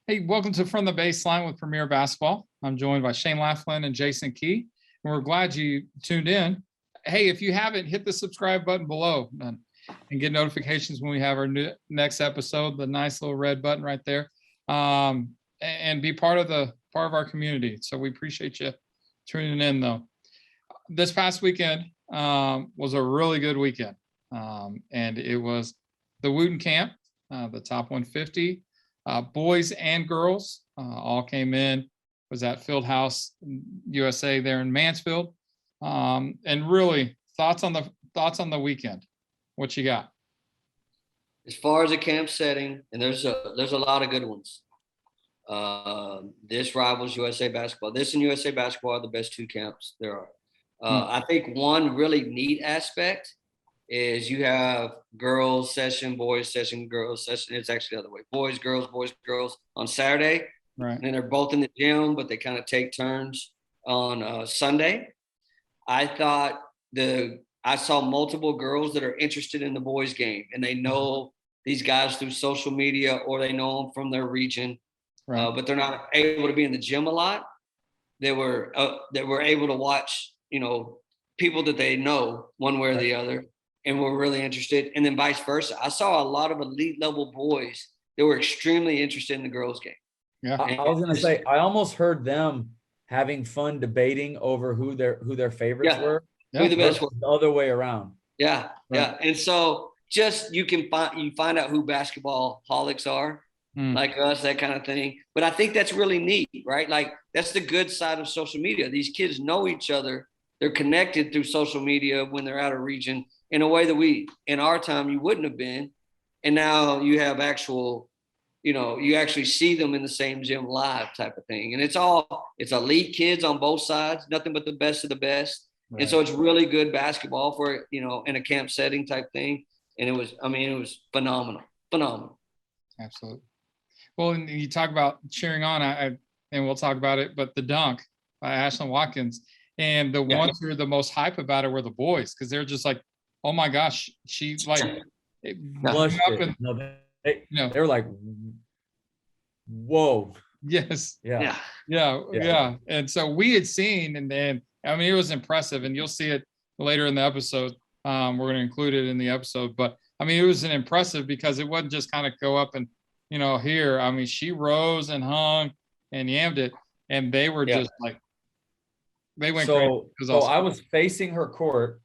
Hey, welcome to From the Baseline with Premier Basketball. I'm joined by Shane Laughlin and Jason Key, and we're glad you tuned in. Hey, if you haven't, hit the subscribe button below and get notifications when we have our next episode. The nice little red button right there, and be part of our community. So we appreciate you tuning in. Though this past weekend was a really good weekend, and it was the Wootten camp, the top 150. Boys and girls all came in. Was at FieldhouseUSA there in Mansfield, and really thoughts on the weekend. What you got? As far as a camp setting, and there's a lot of good ones. This rivals USA basketball. This and USA basketball are the best two camps there are. I think one really neat aspect is you have girls session, boys session, girls session. It's actually the other way. Boys, girls on Saturday. Right. And then they're both in the gym, but they kind of take turns on Sunday. I thought I saw multiple girls that are interested in the boys game, and they know these guys through social media or they know them from their region, right. But they're not able to be in the gym a lot. They were able to watch, people that they know one way or the other, and were really interested. And then vice versa. I saw a lot of elite level boys that were extremely interested in the girls game. Yeah. I was going to say, I almost heard them having fun debating over who their favorites were. Who the best were. The other way around. Yeah. Right. Yeah. And so just, you find out who basketball holics are, like us, that kind of thing. But I think that's really neat, right? Like, that's the good side of social media. These kids know each other. They're connected through social media when they're out of region in a way that in our time, you wouldn't have been. And now you have actual, you actually see them in the same gym live type of thing. And it's elite kids on both sides, nothing but the best of the best. Right. And so it's really good basketball for, in a camp setting type thing. And it was phenomenal. Absolutely. Well, and you talk about cheering on, and we'll talk about it, but the dunk by Ashlyn Watkins, and the ones who are the most hype about it were the boys, because they're just like, oh my gosh, she's like, they were like, whoa. Yes. Yeah. And so we had seen, and then, it was impressive, and you'll see it later in the episode. We're going to include it in the episode, but it was an impressive, because it wasn't just kind of go up and, here. She rose and hung and yammed it, and they were just like, they went crazy. So I was facing her court,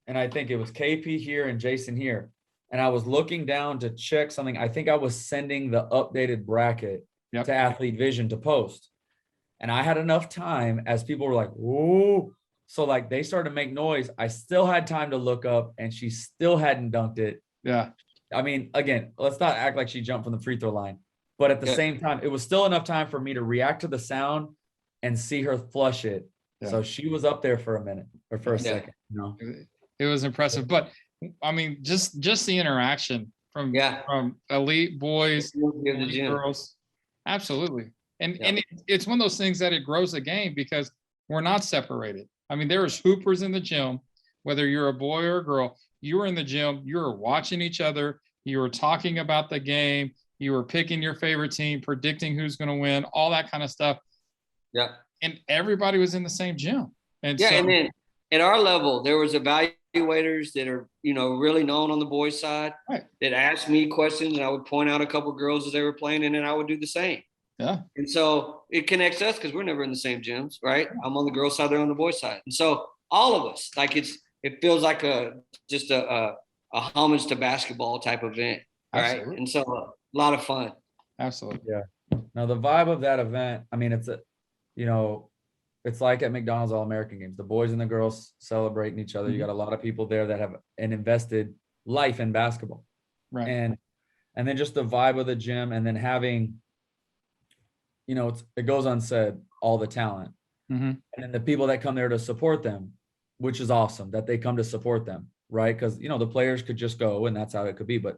and I think it was KP here and Jason here. And I was looking down to check something. I think I was sending the updated bracket to Athlete Vision to post. And I had enough time as people were like, "Ooh." So like they started to make noise. I still had time to look up, and she still hadn't dunked it. Yeah. Again, let's not act like she jumped from the free throw line. But at the same time, it was still enough time for me to react to the sound and see her flush it. Yeah. So she was up there for a minute or for a second. It was impressive. But just the interaction from elite boys, elite girls. Absolutely. And it's one of those things that it grows the game, because we're not separated. There was hoopers in the gym, whether you're a boy or a girl, you were in the gym, you were watching each other, you were talking about the game, you were picking your favorite team, predicting who's going to win, all that kind of stuff. Yeah. And everybody was in the same gym. And and then at our level, there was evaluators that are, really known on the boys' side, that asked me questions, and I would point out a couple of girls as they were playing, and then I would do the same. Yeah. And so it connects us, because we're never in the same gyms, right? I'm on the girls' side, they're on the boys' side. And so all of us, like it feels like a homage to basketball type event, right? Absolutely. And so a lot of fun. Absolutely. Yeah. Now the vibe of that event, it's like at McDonald's All-American Games. The boys and the girls celebrating each other. Mm-hmm. You got a lot of people there that have an invested life in basketball. Right. And then just the vibe of the gym, and then having, it goes unsaid, all the talent. Mm-hmm. And then the people that come there to support them, which is awesome that they come to support them, right? Because, the players could just go, and that's how it could be. But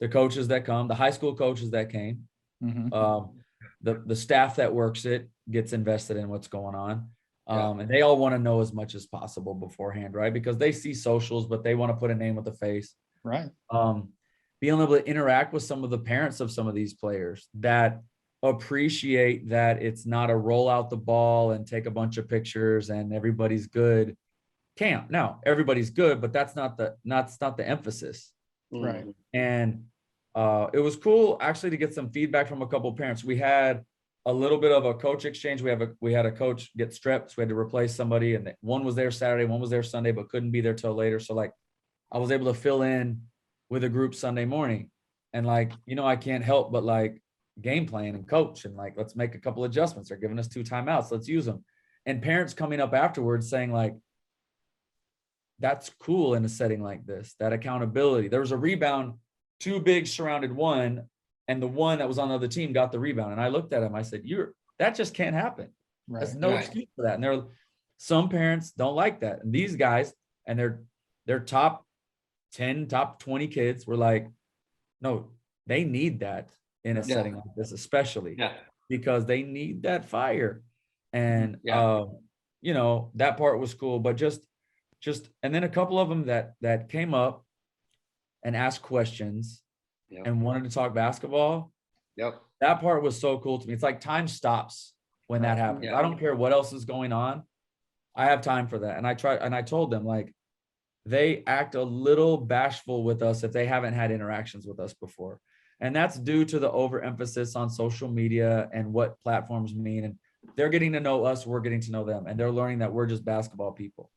the coaches that come, the high school coaches that came, the staff that works it gets invested in what's going on. And they all want to know as much as possible beforehand, right? Because they see socials, but they want to put a name with a face. Right. Being able to interact with some of the parents of some of these players that appreciate that it's not a roll out the ball and take a bunch of pictures and everybody's good camp. Now, everybody's good, but that's not the emphasis. Right. And it was cool actually to get some feedback from a couple of parents. We had a little bit of a coach exchange. We had a coach get strep, so we had to replace somebody, and one was there Saturday, one was there Sunday, but couldn't be there till later. So like I was able to fill in with a group Sunday morning, and like, you know, I can't help but like game plan and coach and like, let's make a couple adjustments. They're giving us 2 timeouts, let's use them. And parents coming up afterwards saying like, that's cool in a setting like this, that accountability. There was a rebound, 2 bigs surrounded one, and the one that was on the other team got the rebound. And I looked at him, I said, that just can't happen. Right. There's no excuse for that. And some parents don't like that. And these guys, and their top 10, top 20 kids were like, no, they need that in a setting like this, especially because they need that fire. And, you know, that part was cool, but just, and then a couple of them that came up and asked questions and wanted to talk basketball. That part was so cool to me. It's like time stops when that happens. I don't care what else is going on. I have time for that. And I told them like, they act a little bashful with us if they haven't had interactions with us before. And that's due to the overemphasis on social media and what platforms mean. And they're getting to know us, we're getting to know them, and they're learning that we're just basketball people.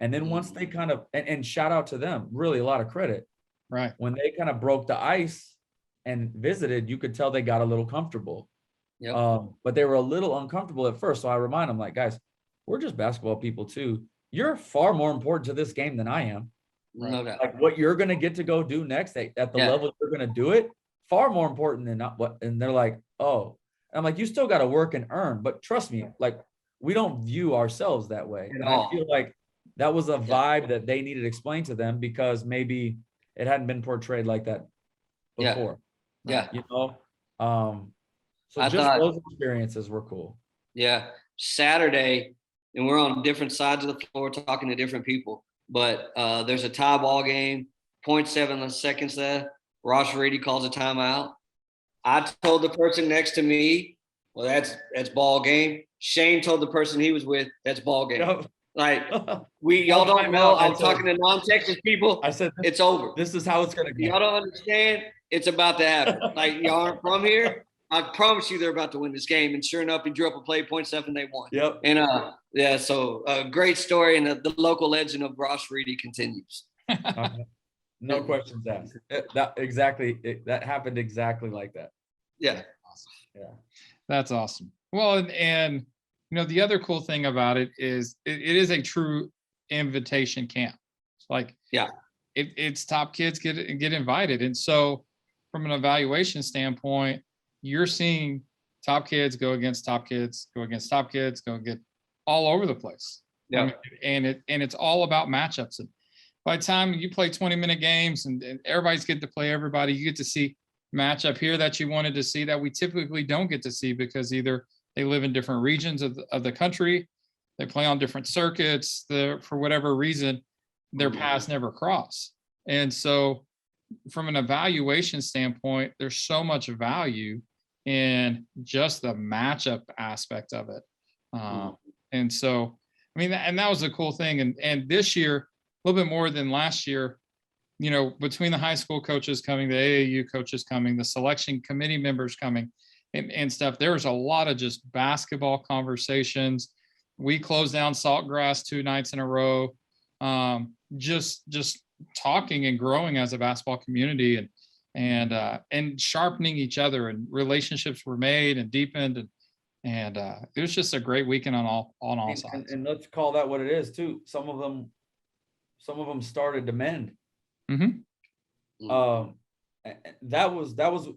And then once they kind of, and shout out to them, really a lot of credit. Right. When they kind of broke the ice and visited, you could tell they got a little comfortable. But they were a little uncomfortable at first. So I remind them like, guys, we're just basketball people too. You're far more important to this game than I am. No doubt. Like what you're going to get to go do next at the level you're going to do it, far more important than not what. And they're like, oh, and I'm like, you still got to work and earn, but trust me, like we don't view ourselves that way. And I feel like that was a vibe that they needed explained to them because maybe it hadn't been portrayed like that before. You know? So those experiences were cool. Saturday, and we're on different sides of the floor talking to different people, but there's a tie ball game, 0.7 seconds left. Ross Reedy calls a timeout. I told the person next to me, well, that's ball game. Shane told the person he was with, that's ball game. Like y'all don't know. I'm talking to non-Texas people. I said, it's over. This is how it's going to be. Y'all don't understand. It's about to happen. Like y'all aren't from here. I promise you they're about to win this game. And sure enough, he drew up a play, 0.7, they won. And so a great story. And the local legend of Ross Reedy continues. No questions asked. That happened exactly like that. That's awesome. Well, and you know, the other cool thing about it is it is a true invitation camp. It's like, it's top kids get invited. And so from an evaluation standpoint, you're seeing top kids go against top kids, go against top kids, go get all over the place. I mean, and it's all about matchups. And by the time you play 20-minute games and everybody's getting to play everybody, you get to see matchup here that you wanted to see that we typically don't get to see because either they live in different regions of the country, they play on different circuits, for whatever reason, their paths never cross. And so from an evaluation standpoint, there's so much value in just the matchup aspect of it. And so, I mean, and that was the cool thing. And this year, a little bit more than last year, you know, between the high school coaches coming, the AAU coaches coming, the selection committee members coming and stuff, there's a lot of just basketball conversations. We closed down Saltgrass 2 nights in a row, just talking and growing as a basketball community and sharpening each other, and relationships were made and deepened, and it was just a great weekend on all sides. And let's call that what it is too. Some of them started to mend. That was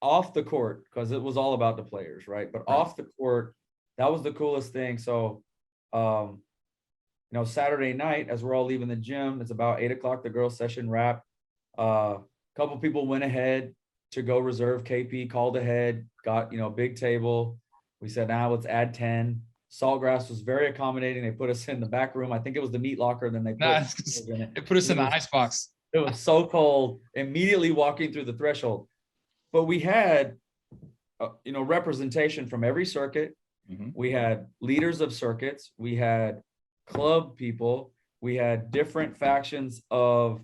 off the court because it was all about the players, right? But off the court, that was the coolest thing. So, you know, Saturday night, as we're all leaving the gym, it's about 8:00. The girls' session wrapped. Couple people went ahead to go reserve. KP called ahead, got, you know, big table. We said, now let's add 10. Saltgrass was very accommodating. They put us in the back room. I think it was the meat locker. Then they put us in the ice box. It was so cold, immediately walking through the threshold. But we had representation from every circuit. We had leaders of circuits. We had club people. We had different factions of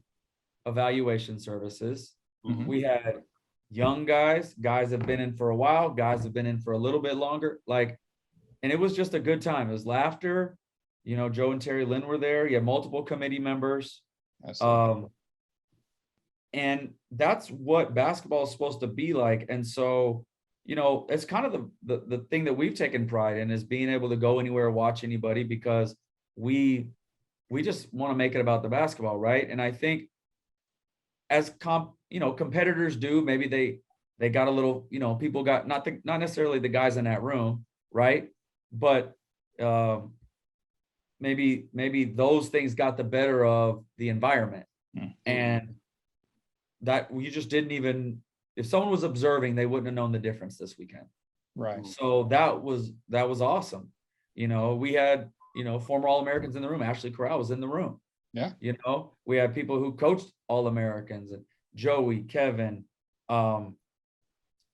evaluation services. We had young guys have been in for a while, guys have been in for a little bit longer. And it was just a good time. It was laughter. Joe and Terry Lynn were there. You had multiple committee members. And that's what basketball is supposed to be like. And so, it's kind of the thing that we've taken pride in, is being able to go anywhere, watch anybody, because we just want to make it about the basketball, right? And I think as competitors do, maybe they got a little, people got not necessarily the guys in that room, right? But maybe those things got the better of the environment. And that you just didn't even, if someone was observing, they wouldn't have known the difference this weekend. Right. So that was awesome. We had, former All-Americans in the room. Ashley Corral was in the room. Yeah. We had people who coached All-Americans, and Joey, Kevin,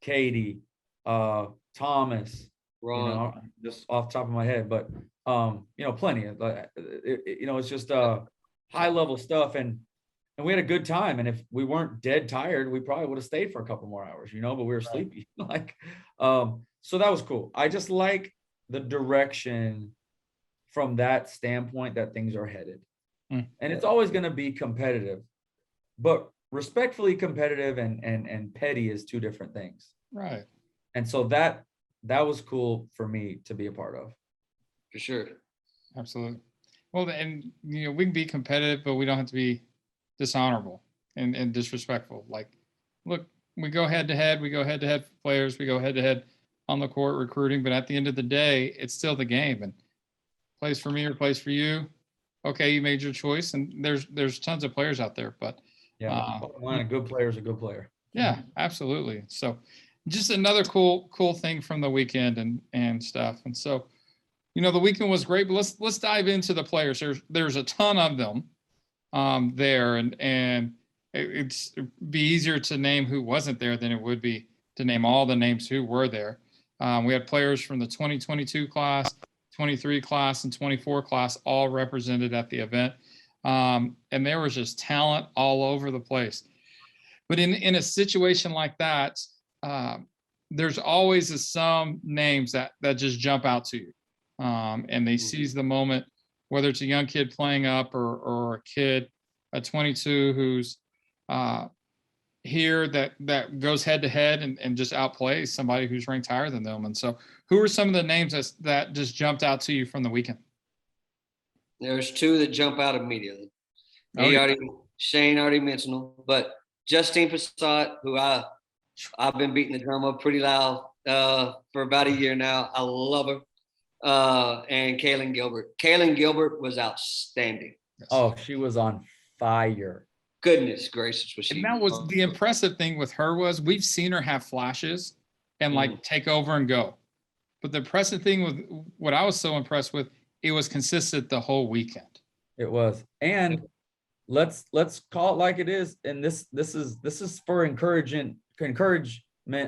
Katie, Thomas, Ron. just off the top of my head, but plenty of, it's just high level stuff. And we had a good time. And if we weren't dead tired, we probably would have stayed for a couple more hours, but we were sleepy. So that was cool. I just like the direction from that standpoint that things are headed. And it's always going to be competitive, but respectfully competitive and petty is two different things. Right. And so that was cool for me to be a part of. For sure. Absolutely. Well, and we can be competitive, but we don't have to be dishonorable and disrespectful. Look, we go head to head. We go head to head for players. We go head to head on the court recruiting. But at the end of the day, it's still the game. And plays for me or plays for you. Okay, you made your choice, and there's tons of players out there. But a good player is a good player. Yeah, absolutely. So, just another cool thing from the weekend and stuff. And so, the weekend was great. But let's dive into the players. There's a ton of them there, and it'd be easier to name who wasn't there than it would be to name all the names who were there. We had players from the 2022 class, 23 class, and 24 class all represented at the event. And there was just talent all over the place. But in a situation like that, there's always some names that just jump out to you. And they seize the moment, whether it's a young kid playing up or a kid at 22 who's here that goes head to head and just outplays somebody who's ranked higher than them. And so who are some of the names that just jumped out to you from the weekend? There's two that jump out immediately. Oh, Shane already mentioned them, but Justine Passat, who I've been beating the drum up pretty loud for about a year now. I love her. And Kaylin Gilbert. Kaylin Gilbert was outstanding. Oh, she was on fire. Goodness gracious, was she? And that was the impressive thing with her was we've seen her have flashes and take over and go. But the impressive thing with what I was so impressed with, it was consistent the whole weekend. It was. And let's call it like it is. And this is for encouragement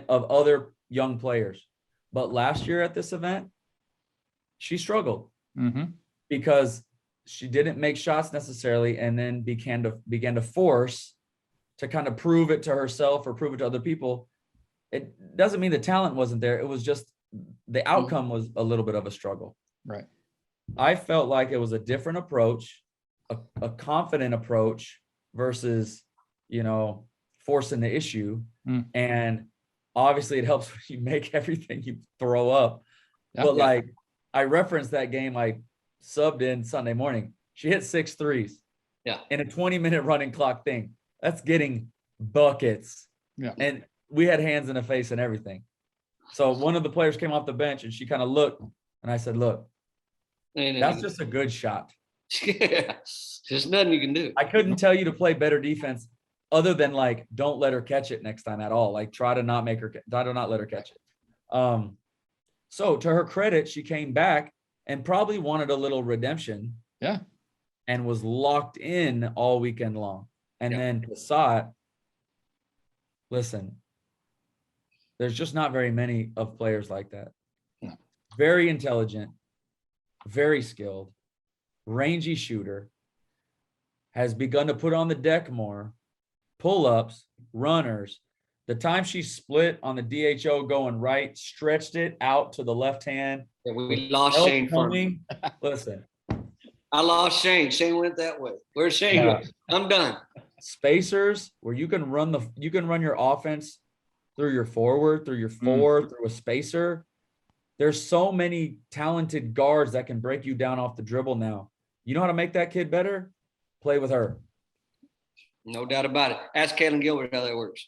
of other young players. But last year at this event, she struggled because she didn't make shots necessarily, and then began to force to kind of prove it to herself or prove it to other people. It doesn't mean the talent wasn't there. It was just the outcome was a little bit of a struggle. Right. I felt like it was a different approach, a confident approach versus, forcing the issue. And obviously it helps when you make everything you throw up. But I referenced that game I subbed in Sunday morning. She hit 6 threes. Yeah. In a 20-minute running clock thing. That's getting buckets. Yeah. And we had hands in the face and everything. So one of the players came off the bench and she kind of looked and I said, look, that's just a good shot. There's nothing you can do. I couldn't tell you to play better defense other than don't let her catch it next time at all. Try to not let her catch it. So to her credit, she came back and probably wanted a little redemption. Yeah. And was locked in all weekend long. And then Passat, listen, There's just not very many of players like that. No. Very intelligent, very skilled, rangy shooter, has begun to put on the deck more, pull-ups, runners. The time she split on the DHO going right, stretched it out to the left hand. Yeah, we lost Shane coming. Listen. I lost Shane. Shane went that way. Where's Shane? Yeah. I'm done. Spacers where you can run your offense through your forward, through your four, through a spacer. There's so many talented guards that can break you down off the dribble now. You know how to make that kid better? Play with her. No doubt about it. Ask Caitlin Gilbert how that works.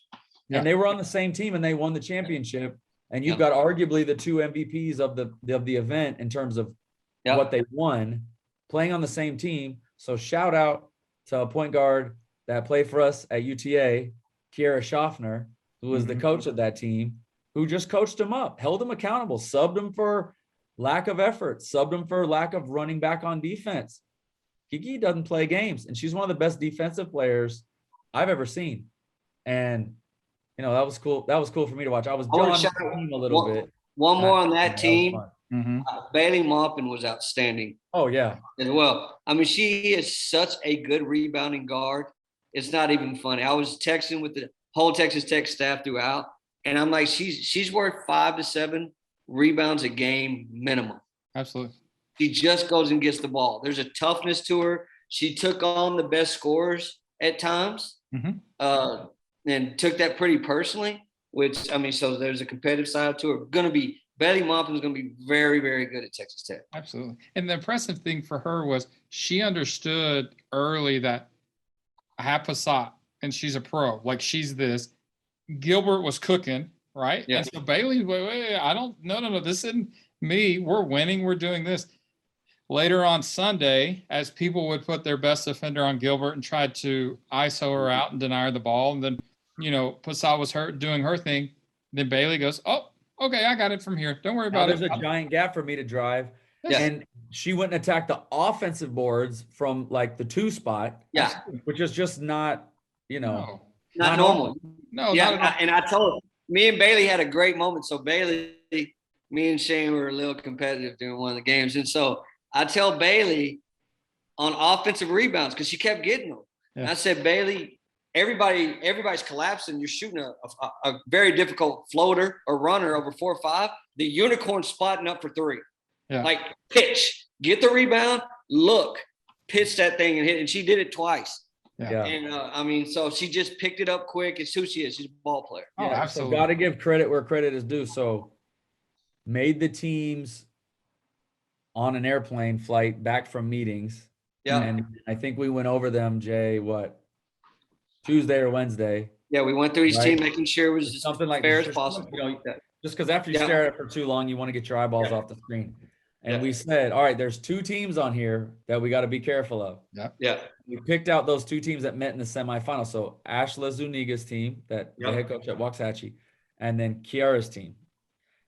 Yeah. And they were on the same team and they won the championship. And you've got arguably the two MVPs of the event in terms of what they won, playing on the same team. So shout out to a point guard that played for us at UTA, Kiara Schaffner, who was the coach of that team, who just coached him up, held him accountable, subbed him for lack of effort, subbed him for lack of running back on defense. Kiki doesn't play games, and she's one of the best defensive players I've ever seen. And, you know, that was cool. That was cool for me to watch. I was on the team a little bit. One more on that team. Bailey Maupin was outstanding. Oh, yeah. As well. I mean, she is such a good rebounding guard. It's not even funny. I was texting with the whole Texas Tech staff throughout, and I'm like, she's worth 5 to 7 rebounds a game minimum. Absolutely. She just goes and gets the ball. There's a toughness to her. She took on the best scorers at times, and took that pretty personally, which, I mean, so there's a competitive side to her. Bailey Maupin is going to be very, very good at Texas Tech. Absolutely. And the impressive thing for her was she understood early that I have Passat and she's a pro. Like, she's this. Gilbert was cooking, right? Yeah. And so Bailey, wait, no, this isn't me. We're winning. We're doing this. Later on Sunday, as people would put their best defender on Gilbert and tried to ISO her out and deny her the ball, and then, you know, Passat was doing her thing. Then Bailey goes, oh, okay, I got it from here. Don't worry about it. There's a giant gap for me to drive. Yeah. And she went and attacked the offensive boards from like the 2 spot. Yeah. Which is just not, you know. Not normal. No. Yeah. And I told her, me and Bailey had a great moment. So Bailey, me and Shane were a little competitive during one of the games. And so I tell Bailey on offensive rebounds, because she kept getting them. Yeah. And I said, Bailey, everybody's collapsing. You're shooting a very difficult floater or runner over 4 or 5. The unicorn's spotting up for 3. Yeah. Like, pitch, get the rebound, look, pitch that thing and hit. And she did it twice. Yeah. And I mean, so she just picked it up quick. It's who she is. She's a ball player. Oh, yeah, absolutely. So got to give credit where credit is due. So made the teams on an airplane flight back from meetings. Yeah. And I think we went over them, Jay, Tuesday or Wednesday. Yeah, we went through each team, making sure it was something like fair as possible. You know, just because after you stare at it for too long, you want to get your eyeballs off the screen. And we said, all right, there's 2 teams on here that we got to be careful of. Yeah. We picked out those 2 teams that met in the semifinals. So Ashla Zuniga's team, the head coach at Waxahachie, and then Kiara's team.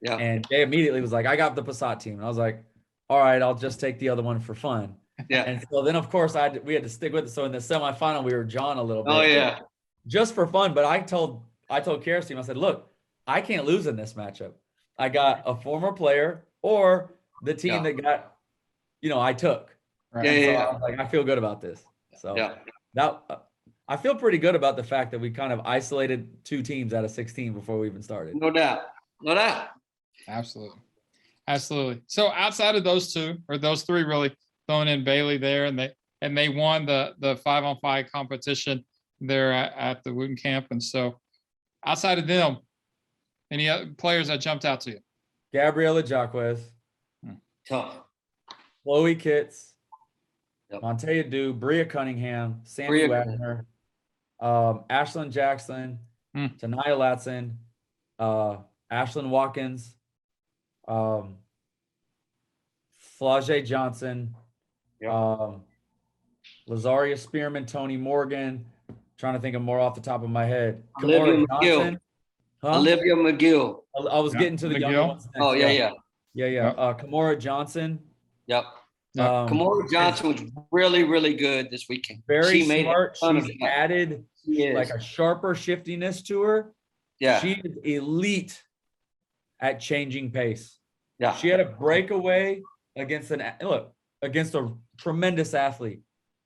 Yeah. And Jay immediately was like, I got the Passat team. And I was like, all right, I'll just take the other one for fun. Yeah. And so then, of course, we had to stick with it. So in the semifinal, we were John a little bit. Oh, yeah. Just for fun. But I told Kiara's team, I said, look, I can't lose in this matchup. I got a former player or the team that got, you know, I took. Right? Yeah. So I was like, I feel good about this. So that I feel pretty good about the fact that we kind of isolated 2 teams out of 16 before we even started. No doubt. Absolutely. So outside of those 2 or those 3, really throwing in Bailey there, and they won the 5-on-5 competition there at the Wootten camp. And so outside of them, any other players that jumped out to you? Gabriela Jacquez. Tough. Chloe Kitts. Montea Dew, Bria Cunningham, Sandy Wagner, Ashlyn Jackson, Tanaya Latson, Ashlyn Watkins, Flage Johnson, Lazaria Spearman, Tony Morgan. Trying to think of more off the top of my head. Olivia McGill. Olivia McGill. I was getting to the younger ones next. Oh, yeah. Kamora Johnson. Yep. Kamora Johnson was really, really good this weekend. Very smart. She's added like a sharper shiftiness to her. Yeah. She is elite at changing pace. Yeah. She had a breakaway against a tremendous athlete.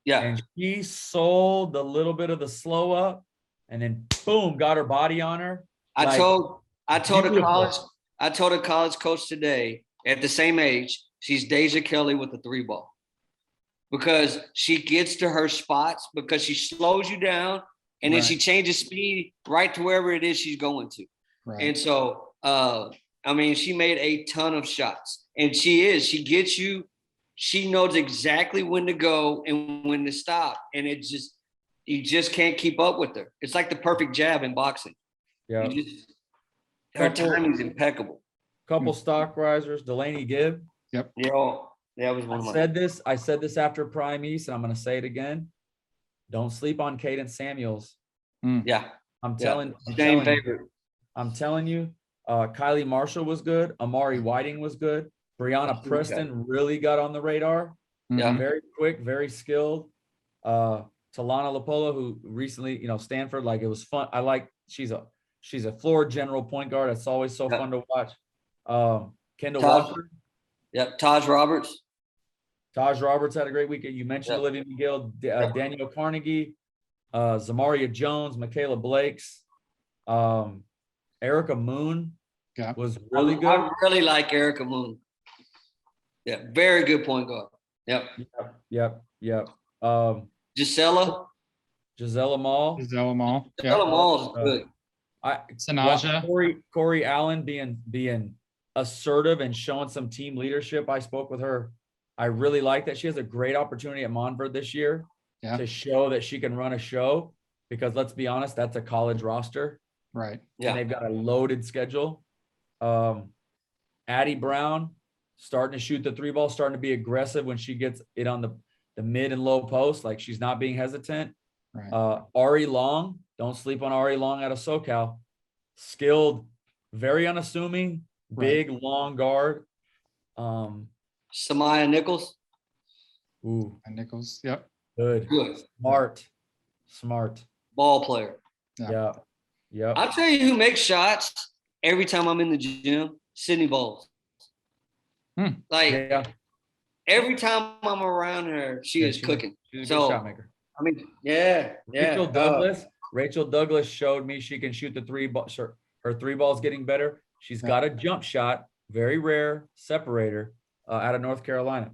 Yeah. And she sold a little bit of the slow up and then boom, got her body on her. I told a beautiful. college coach today at the same age, she's Deja Kelly with the 3-ball. Because she gets to her spots, because she slows you down and then she changes speed right to wherever it is she's going to. Right. And so, I mean, she made a ton of shots, and she gets you, she knows exactly when to go and when to stop. And you just can't keep up with her. It's like the perfect jab in boxing. Yeah. Her timing's impeccable. Couple stock risers, Delaney Gibb. Yep. Yeah. That was one of my. I said this after Prime East, and I'm going to say it again. Don't sleep on Cadence Samuels. Yeah. I'm telling you, Kylie Marshall was good. Amari Whiting was good. Brianna Preston really got on the radar. Yeah. Very quick, very skilled. Talana Lapola, who recently, Stanford, like, it was fun. She's a floor general point guard. It's always so fun to watch. Kendall Walker. Yep. Taj Roberts had a great weekend. You mentioned Olivia McGill, Danielle Carnegie, Zamaria Jones, Michaela Blakes, Erica Moon was really good. I really like Erica Moon. Yeah, very good point guard. Yep. Gisela Mall. Gisela Mall is good. Sanaja. Corey Allen being assertive and showing some team leadership. I spoke with her. I really like that. She has a great opportunity at Monfort this year to show that she can run a show, because let's be honest, that's a college roster. Right. Yeah. And they've got a loaded schedule. Addie Brown starting to shoot the 3-ball, starting to be aggressive when she gets it on the mid and low post. Like, she's not being hesitant. Right. Ari Long, don't sleep on Ari Long out of SoCal. Skilled, very unassuming, big, long guard. Samaya Nichols. Ooh, Nichols. Yep. Good. Smart. Ball player. Yeah. I'll tell you who makes shots every time I'm in the gym. Sydney Bowles. Every time I'm around her, she is cooking. She's a good shot maker. I mean, yeah. Rachel Douglas showed me she can shoot the 3-ball. Her 3-ball's getting better. She's got a jump shot, very rare separator, out of North Carolina.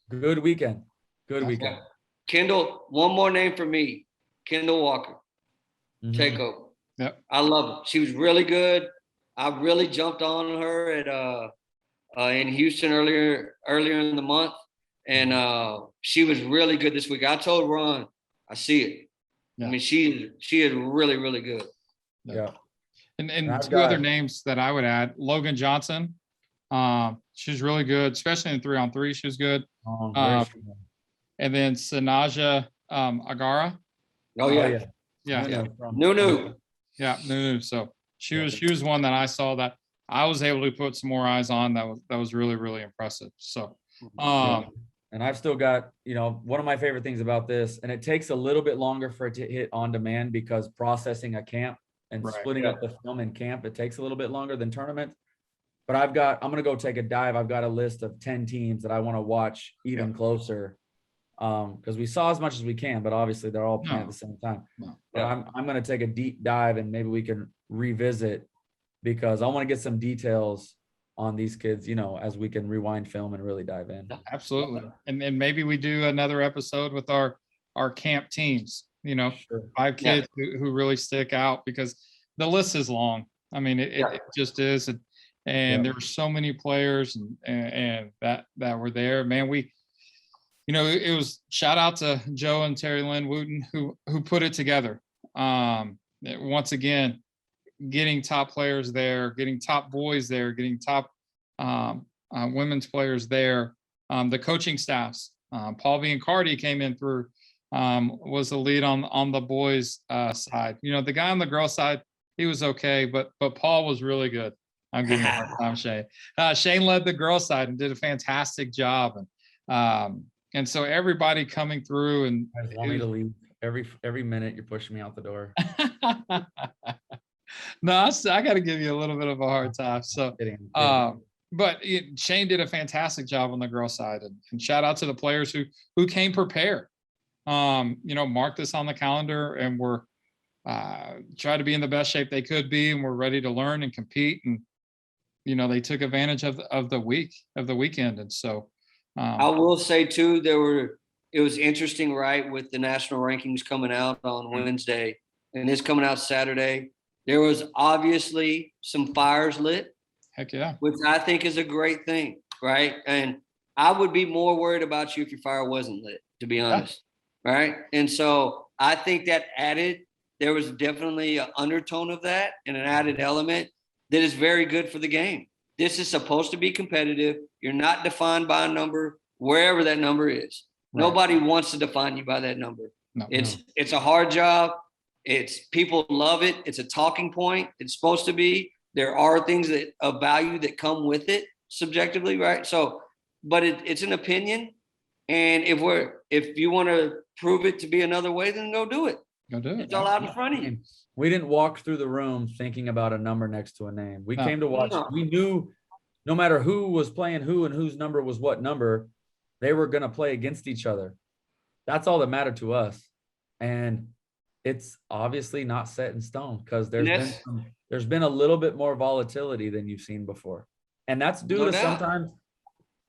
Good weekend. Kendall, one more name for me. Kendall Walker. Take over. Yep. I love her. She was really good. I really jumped on her at in Houston earlier in the month, and she was really good this week. I told Ron, I see it. Yeah. I mean, she is really, really good. Yeah. And two other names that I would add: Logan Johnson. She's really good, especially in 3-on-3. She was good. And then Sanaja Agara. Oh yeah. Nunu. Yeah, Nunu. So she was one that I saw that I was able to put some more eyes on. That was really, really impressive. So and I've still got, one of my favorite things about this, and it takes a little bit longer for it to hit on demand, because processing a camp and splitting up the film in camp, it takes a little bit longer than tournament. But I'm going to go take a dive. I've got a list of 10 teams that I want to watch even closer. Because we saw as much as we can, but obviously they're all playing at the same time. But I'm going to take a deep dive, and maybe we can revisit, because I want to get some details on these kids, as we can rewind film and really dive in. Absolutely. And then maybe we do another episode with our camp teams, 5 kids who really stick out, because the list is long. I mean, it just is. And there were so many players and that were there, man. It was shout out to Joe and Terry Lynn Wootten who put it together. Once again, getting top players there, getting top boys there, getting top women's players there. The coaching staffs, Paul Biancardi came in through, was the lead on the boys side. The guy on the girls side, he was okay, but Paul was really good. I'm giving you a hard time, Shane. Shane led the girls side and did a fantastic job. And so everybody coming through, and I want me to leave every minute. You're pushing me out the door. No, I got to give you a little bit of a hard time. So, but Shane did a fantastic job on the girls' side, and shout out to the players who came prepared. Mark this on the calendar, and we're try to be in the best shape they could be, and we're ready to learn and compete. And they took advantage of the weekend, and so I will say too, it was interesting, right, with the national rankings coming out on Wednesday, and this coming out Saturday. There was obviously some fires lit. Heck yeah. Which I think is a great thing, right? And I would be more worried about you if your fire wasn't lit, to be honest, right? And so I think that there was definitely an undertone of that and an added element that is very good for the game. This is supposed to be competitive. You're not defined by a number, wherever that number is. Right. Nobody wants to define you by that number. No, it's a hard job. People love it. It's a talking point. It's supposed to be. There are things of value that come with it subjectively, right? So, but it's an opinion, and if you want to prove it to be another way, then go do it. Go do it. It's all out in front of you. We didn't walk through the room thinking about a number next to a name. We came to watch. We knew no matter who was playing who and whose number was what number, they were going to play against each other. That's all that mattered to us, and it's obviously not set in stone because there's been a little bit more volatility than you've seen before. And that's due to sometimes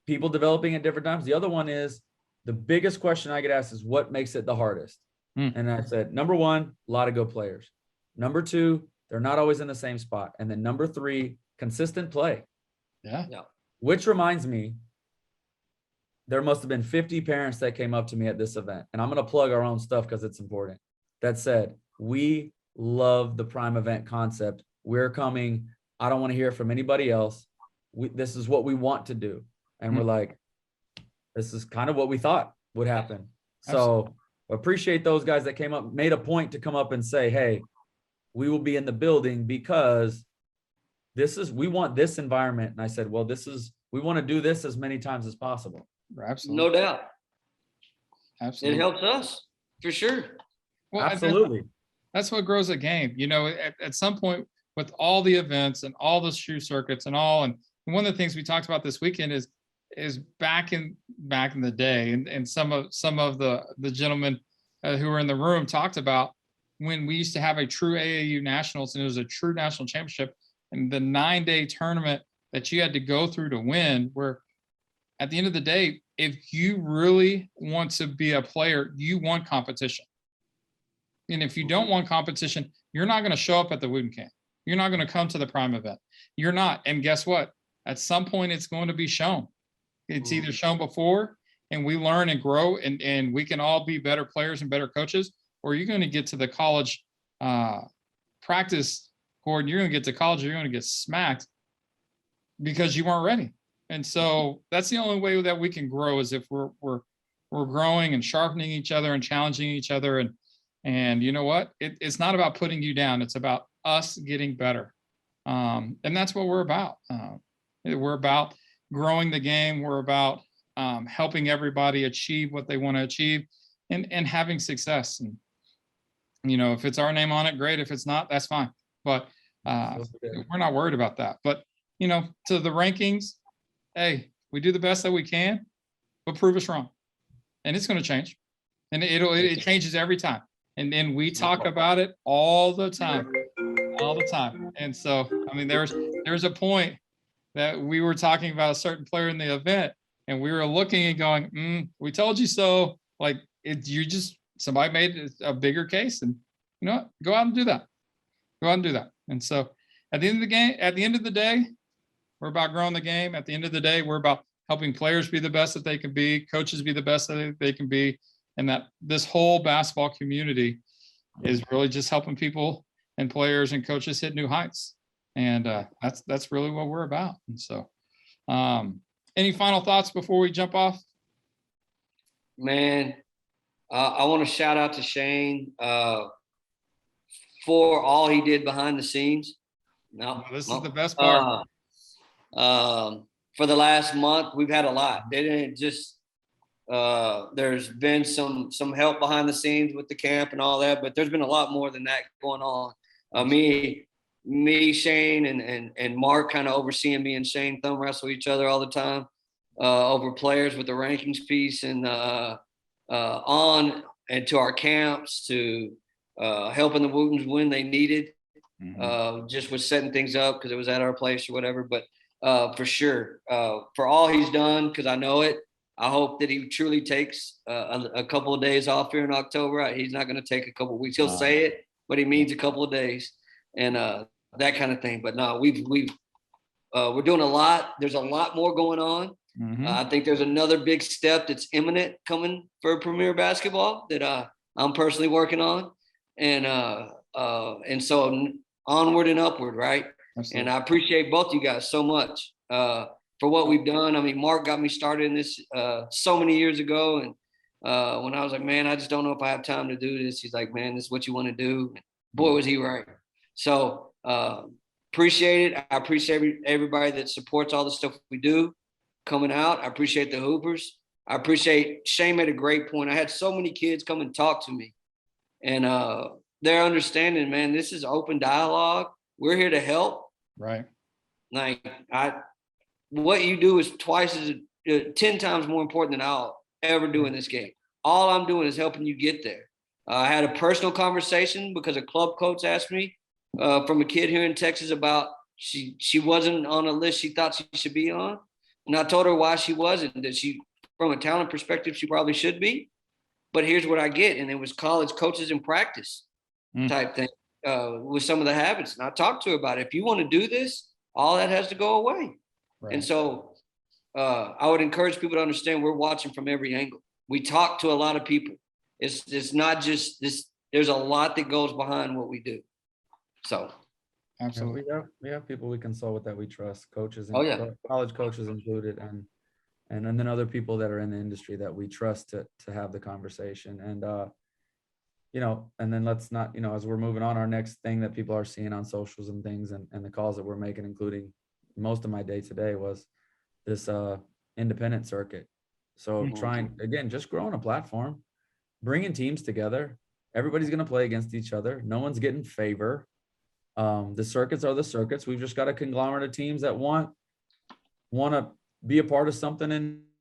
people developing at different times. The other one is the biggest question I get asked is what makes it the hardest? And I said, number one, a lot of good players. Number two, they're not always in the same spot. And then number three, consistent play. Yeah. Which reminds me, there must have been 50 parents that came up to me at this event. And I'm going to plug our own stuff because it's important. That said, we love the prime event concept. We're coming. I don't want to hear it from anybody else. This is what we want to do. And we're like, this is kind of what we thought would happen. So appreciate those guys that came up, made a point to come up and say, hey, we will be in the building because we want this environment. And I said, well, we want to do this as many times as possible. Absolutely. No doubt. Absolutely. It helps us for sure. Well, absolutely. That's what grows a game. At some point with all the events and all the shoe circuits and one of the things we talked about this weekend is back in the day, and some of the gentlemen who were in the room talked about when we used to have a true AAU nationals, and it was a true national championship, and the 9-day tournament that you had to go through to win, where at the end of the day, if you really want to be a player, you want competition. And if you don't want competition, you're not going to show up at the Wootten camp. You're not going to come to the prime event. You're not. And guess what? At some point, it's going to be shown. It's either shown before and we learn and grow and we can all be better players and better coaches, or you're going to get to the college practice court and you're going to get to college, you're going to get smacked because you weren't ready. And so that's the only way that we can grow is if we're growing and sharpening each other and challenging each other. And you know what? It's not about putting you down. It's about us getting better. And that's what we're about. We're about growing the game. We're about helping everybody achieve what they want to achieve and having success. And, if it's our name on it, great. If it's not, that's fine. But we're not worried about that. But, to the rankings, hey, we do the best that we can, but prove us wrong. And it's going to change. And it changes every time. And then we talk about it all the time. And so, there's a point that we were talking about a certain player in the event and we were looking and going, we told you so. Like somebody made a bigger case and go out and do that. And so at the end of the day, we're about growing the game. At the end of the day, we're about helping players be the best that they can be, coaches be the best that they can be. And that this whole basketball community is really just helping people and players and coaches hit new heights. And that's really what we're about. And so any final thoughts before we jump off? Man, I want to shout out to Shane for all he did behind the scenes. This is the best part. For the last month, we've had a lot. They didn't just there's been some help behind the scenes with the camp and all that, but there's been a lot more than that going on. Me me, Shane, and Mark kind of overseeing me and Shane thumb wrestle each other all the time over players with the rankings piece and on and to our camps to helping the Wootens when they needed. Just was setting things up because it was at our place or whatever. But for sure, for all he's done, because I know it, I hope that he truly takes a couple of days off here in October. He's not going to take a couple of weeks. He'll say it, but he means a couple of days and that kind of thing. But no, we're doing a lot. There's a lot more going on. I think there's another big step that's imminent coming for Premier Basketball that I'm personally working on. And so onward and upward, right? Absolutely. And I appreciate both you guys so much for what we've done. I mean, Mark got me started in this so many years ago. And when I was like, man, I just don't know if I have time to do this. He's like, man, this is what you want to do. Boy, was he right. So appreciate it. I appreciate everybody that supports all the stuff we do coming out. I appreciate the Hoopers. I appreciate Shane made a great point. I had so many kids come and talk to me and they're understanding, man, this is open dialogue. We're here to help. Right. Like what you do is 10 times more important than I'll ever do in this game. All I'm doing is helping you get there. I had a personal conversation because a club coach asked me from a kid here in Texas about she wasn't on a list she thought she should be on. And I told her why she wasn't, that she, from a talent perspective, she probably should be. But here's what I get. And it was college coaches in practice type thing with some of the habits. And I talked to her about it. If you want to do this, all that has to go away. Right. And so I would encourage people to understand we're watching from every angle. We talk to a lot of people. It's not just this. There's a lot that goes behind what we do. So. Absolutely. We have people we consult with that we trust, coaches, and college coaches included, and then other people that are in the industry that we trust to have the conversation. And and then let's not, as we're moving on, our next thing that people are seeing on socials and things and the calls that we're making, including most of my day today, was this independent circuit. So trying, again, just growing a platform, bringing teams together. Everybody's going to play against each other. No one's getting favor. The circuits are the circuits. We've just got a conglomerate of teams that want to be a part of something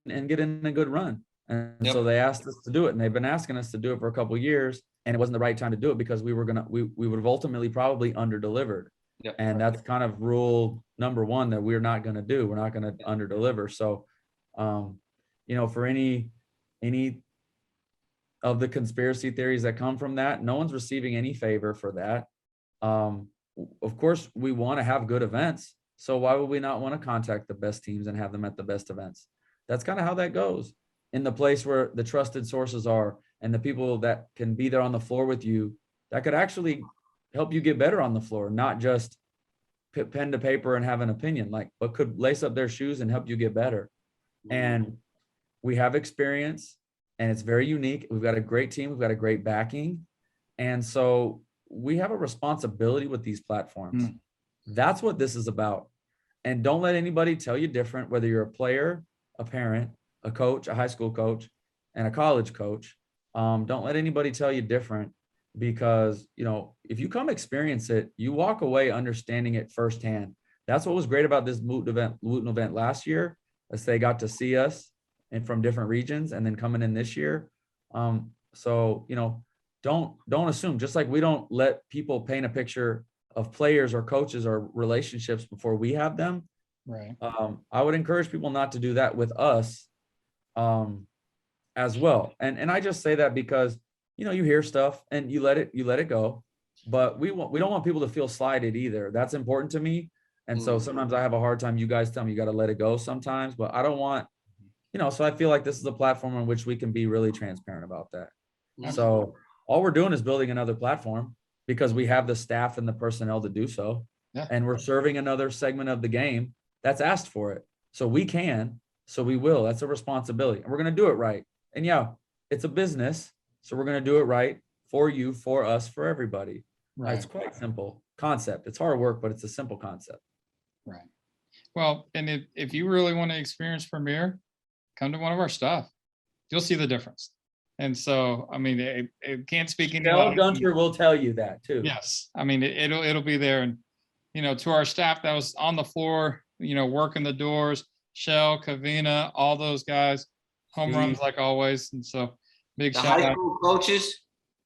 and get in a good run. And so they asked us to do it, and they've been asking us to do it for a couple of years, and it wasn't the right time to do it because we would have ultimately probably under-delivered. Yep. And that's kind of rule number one that we're not going to do. We're not going to under-deliver. So, for any of the conspiracy theories that come from that, no one's receiving any favor for that. Of course, we want to have good events. So why would we not want to contact the best teams and have them at the best events? That's kind of how that goes. In the place where the trusted sources are and the people that can be there on the floor with you, that could actually help you get better on the floor, not just pen to paper and have an opinion, but could lace up their shoes and help you get better. And we have experience, and it's very unique. We've got a great team. We've got a great backing. And so we have a responsibility with these platforms. That's what this is about. And don't let anybody tell you different, whether you're a player, a parent, a coach, a high school coach, and a college coach. Don't let anybody tell you different, because, if you come experience it, you walk away understanding it firsthand. That's what was great about this Wootten event last year, as they got to see us and from different regions, and then coming in this year. Don't assume, just like we don't let people paint a picture of players or coaches or relationships before we have them. Right. I would encourage people not to do that with us as well. And I just say that because, you hear stuff and you let it go, but we don't want people to feel slighted either. That's important to me. And so sometimes I have a hard time. You guys tell me you got to let it go sometimes, but I don't want, so I feel like this is a platform on which we can be really transparent about that. So all we're doing is building another platform because we have the staff and the personnel to do so. Yeah. And we're serving another segment of the game that's asked for it. So we can, so we will. That's a responsibility. And we're going to do it right. And it's a business. So we're going to do it right for you, for us, for everybody. Right. It's quite simple concept. It's hard work, but it's a simple concept. Right. Well, and if you really want to experience Premier, come to one of our stuff. You'll see the difference. And so, I mean, it can't speak any. Gunter will tell you that too. Yes. I mean, it'll be there. And to our staff that was on the floor, working the doors, Shell, Kavina, all those guys, home runs like always. And so big The shout high out. school coaches,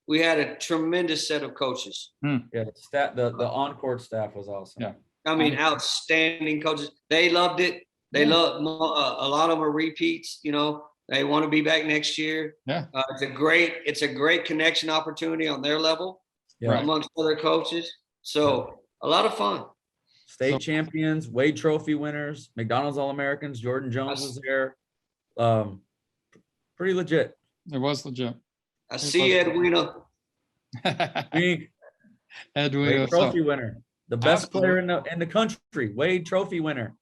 we had a tremendous set of coaches. Yeah, the on-court staff was awesome. Yeah. I mean, outstanding coaches. They loved it. They love a lot of them are repeats. They want to be back next year. Yeah. It's a great connection opportunity on their level amongst other coaches. So a lot of fun. State champions, Wade Trophy winners, McDonald's All-Americans, Jordan Jones was there. Pretty legit. It was legit. I see Edwina. Edwina, Wade Trophy winner, the best player in the country. Wade Trophy winner.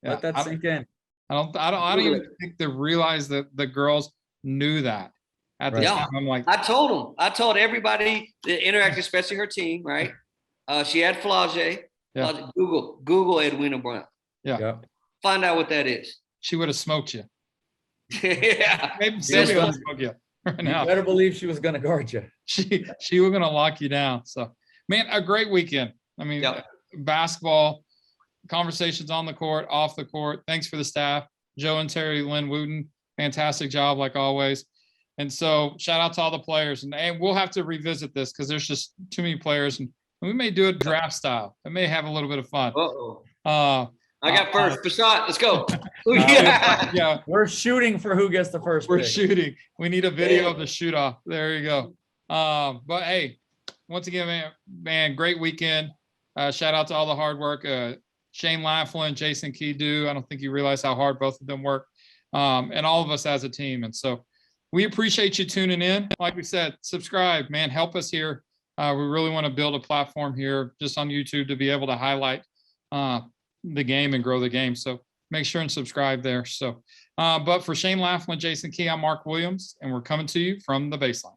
Let that sink in. I don't even think they realized that the girls knew that at the time. I'm like, I told everybody that interacted, especially her team, right? She had Flage. Yeah. Google Edwina Brown. Yeah. Find out what that is. She would have smoked you. Yeah. Maybe Sylvia would have smoked you right now. You better believe she was going to guard you. She was going to lock you down. So, man, a great weekend. I mean, basketball, conversations on the court, off the court. Thanks for the staff, Joe and Terry Lynn Wootten. Fantastic job, like always. And so shout out to all the players. And we'll have to revisit this because there's just too many players. And we may do it draft style. It may have a little bit of fun. I got first. Basant, let's go. Yeah. We're shooting for who gets the first We're pick. shooting. We need a video of the shoot off. There you go. But hey, once again, man, great weekend. Shout out to all the hard work. Shane Laughlin, Jason Key-Do. I don't think you realize how hard both of them work. And all of us as a team. And so we appreciate you tuning in. Like we said, subscribe, man, help us here. We really want to build a platform here just on YouTube to be able to highlight the game and grow the game. So make sure and subscribe there. So, but for Shane Laughlin, Jason Key, I'm Mark Williams, and we're coming to you from the baseline.